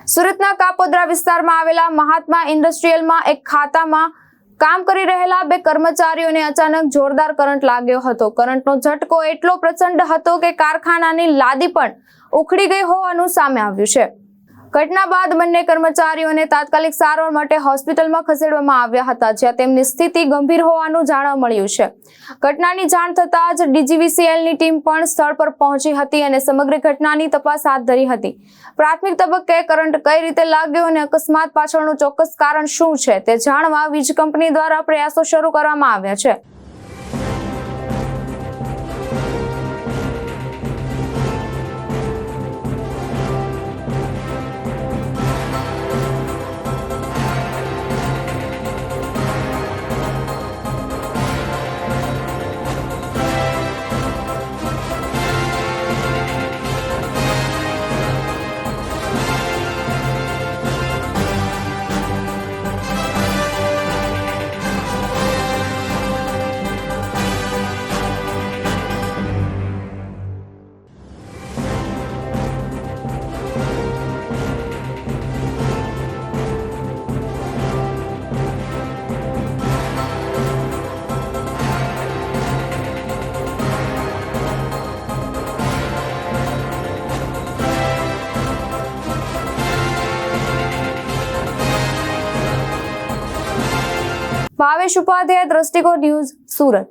સુરતના કાપોદ્રા વિસ્તારમાં આવેલા મહાત્મા ઇન્ડસ્ટ્રીયલમાં એક ખાતામાં કામ કરી રહેલા બે કર્મચારીઓને અચાનક જોરદાર કરંટ લાગ્યો હતો. કરંટનો ઝટકો એટલો પ્રચંડ હતો કે કારખાનાની લાદી પણ ઉખડી ગઈ હોવાનું સામે આવ્યું છે. ઘટના બાદ બંને કર્મચારીઓને તાત્કાલિક સારવાર માટે હોસ્પિટલમાં ખસેડવામાં આવ્યા હતા, જ્યાં તેમની સ્થિતિ ગંભીર હોવાનું જાણવા મળ્યું છે. ઘટનાની જાણ થતાં જ ડીજીવીસીએલની ટીમ પણ સ્થળ પર પહોંચી હતી અને સમગ્ર ઘટનાની તપાસ હાથ ધરી હતી. પ્રાથમિક તબક્કે કરંટ કઈ રીતે લાગ્યો અને અકસ્માત પાછળનું ચોક્કસ કારણ શું છે તે જાણવા વીજ કંપની દ્વારા પ્રયાસો શરૂ કરવામાં આવ્યા છે. ભાવેશ ઉપાધ્યાય, દ્રષ્ટિકોણ ન્યૂઝ, સુરત.